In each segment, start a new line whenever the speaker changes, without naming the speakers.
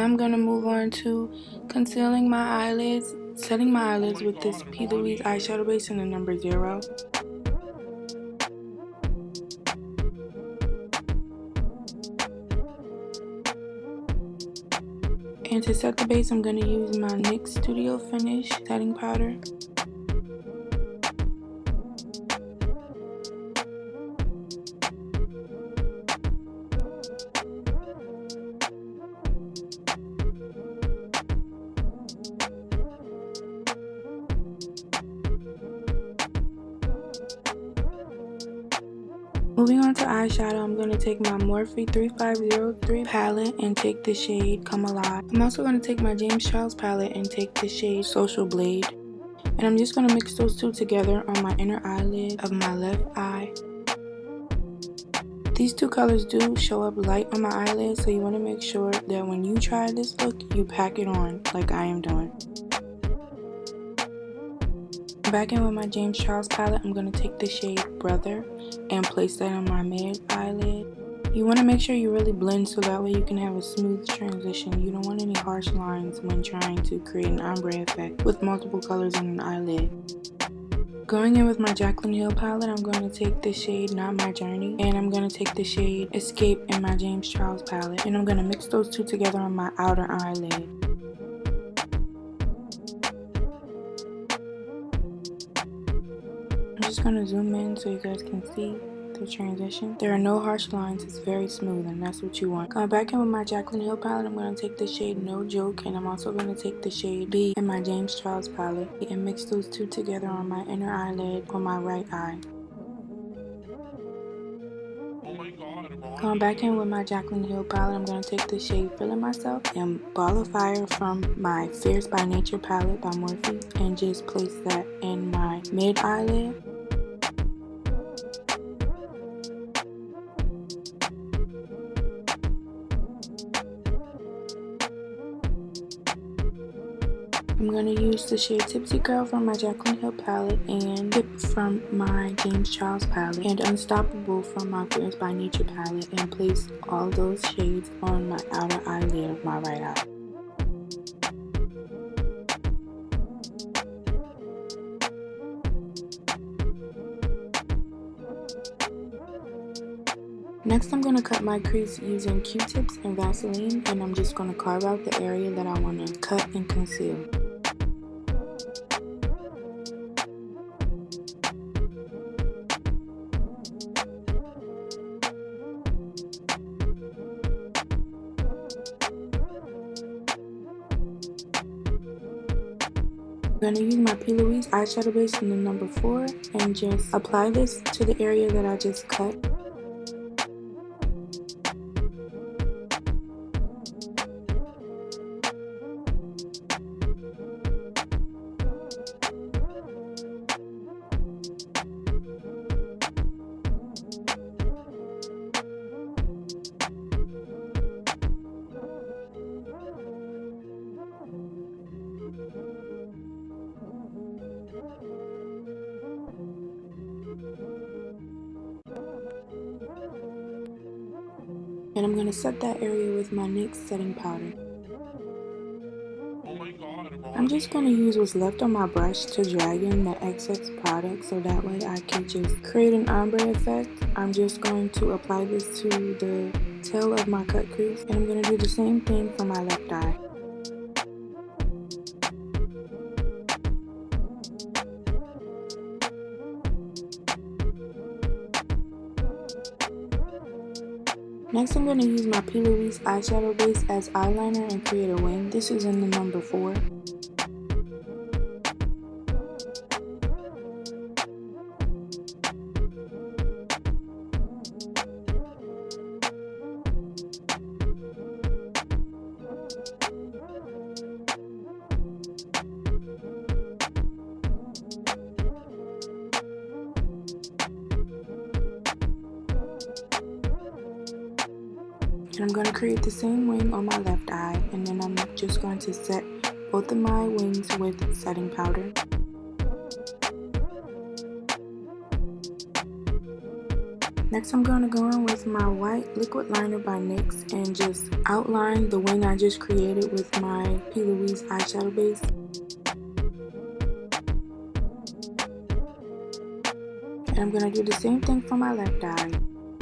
Now I'm going to move on to concealing my eyelids, setting my eyelids with this P. Louise eyeshadow base in the number 0. And to set the base, I'm going to use my NYX Studio Finish setting powder. Moving on to eyeshadow, I'm going to take my Morphe 3503 palette and take the shade Come Alive. I'm also going to take my James Charles palette and take the shade Social Blade. And I'm just going to mix those two together on my inner eyelid of my left eye. These two colors do show up light on my eyelid, so you want to make sure that when you try this look, you pack it on like I am doing. Back in with my James Charles palette, I'm going to take the shade Brother and place that on my mid eyelid. You want to make sure you really blend so that way you can have a smooth transition. You don't want any harsh lines when trying to create an ombre effect with multiple colors on an eyelid. Going in with my Jaclyn Hill palette, I'm going to take the shade Not My Journey, and I'm going to take the shade Escape in my James Charles palette, and I'm going to mix those two together on my outer eyelid. I'm just going to zoom in so you guys can see the transition. There are no harsh lines, it's very smooth, and that's what you want. Going back in with my Jaclyn Hill palette, I'm going to take the shade No Joke, and I'm also going to take the shade B in my James Charles palette and mix those two together on my inner eyelid on my right eye. Going back in with my Jaclyn Hill palette, I'm going to take the shade Feeling Myself and Ball of Fire from my Fierce by Nature palette by Morphe and just place that in my mid eyelid. I'm going to use the shade Tipsy Girl from my Jaclyn Hill palette and Tip from my James Charles palette and Unstoppable from my Fierce by Nature palette and place all those shades on my outer eyelid of my right eye. Next, I'm going to cut my crease using Q-tips and Vaseline, and I'm just going to carve out the area that I want to cut and conceal. I'm going to use my P. Louise eyeshadow base in the number 4 and just apply this to the area that I just cut. And I'm going to set that area with my NYX setting powder. I'm just going to use what's left on my brush to drag in the excess product so that way I can just create an ombre effect. I'm just going to apply this to the tail of my cut crease, and I'm going to do the same thing for my left eye. Next, I'm going to use my P. Louise eyeshadow base as eyeliner and create a wing. This is in the number 4. And I'm going to create the same wing on my left eye, and then I'm just going to set both of my wings with setting powder. Next, I'm going to go in with my white liquid liner by NYX and just outline the wing I just created with my P. Louise eyeshadow base. And I'm going to do the same thing for my left eye.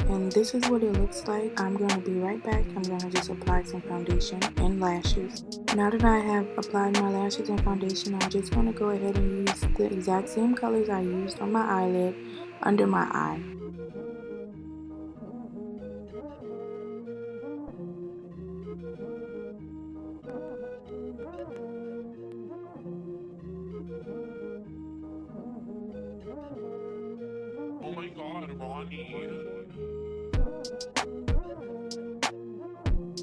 And this is what it looks like. I'm going to be right back. I'm going to just apply some foundation and lashes. Now that I have applied my lashes and foundation, I'm just going to go ahead and use the exact same colors I used on my eyelid under my eye.
Oh my god, Ronnie.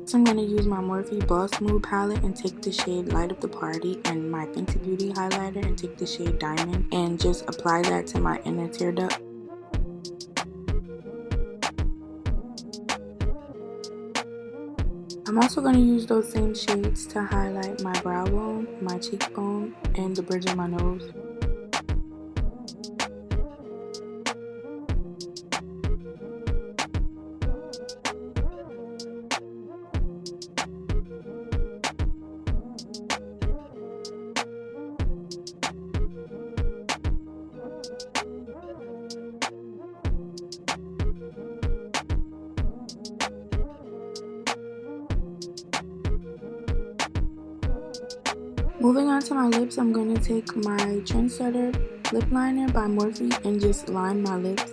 So I'm going to use my Morphe Boss Move palette and take the shade Light of the Party and my Fenty Beauty highlighter and take the shade Diamond and just apply that to my inner tear duct. I'm also going to use those same shades to highlight my brow bone, my cheekbone, and the bridge of my nose. Moving on to my lips, I'm going to take my Trendsetter lip liner by Morphe and just line my lips.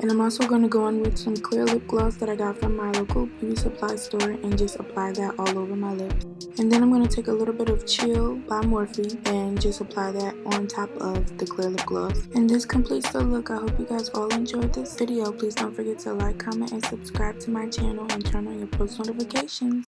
And I'm also going to go in with some clear lip gloss that I got from my local beauty supply store and just apply that all over my lips. And then I'm going to take a little bit of Chill by Morphe and just apply that on top of the clear lip gloss. And this completes the look. I hope you guys all enjoyed this video. Please don't forget to like, comment, and subscribe to my channel and turn on your post notifications.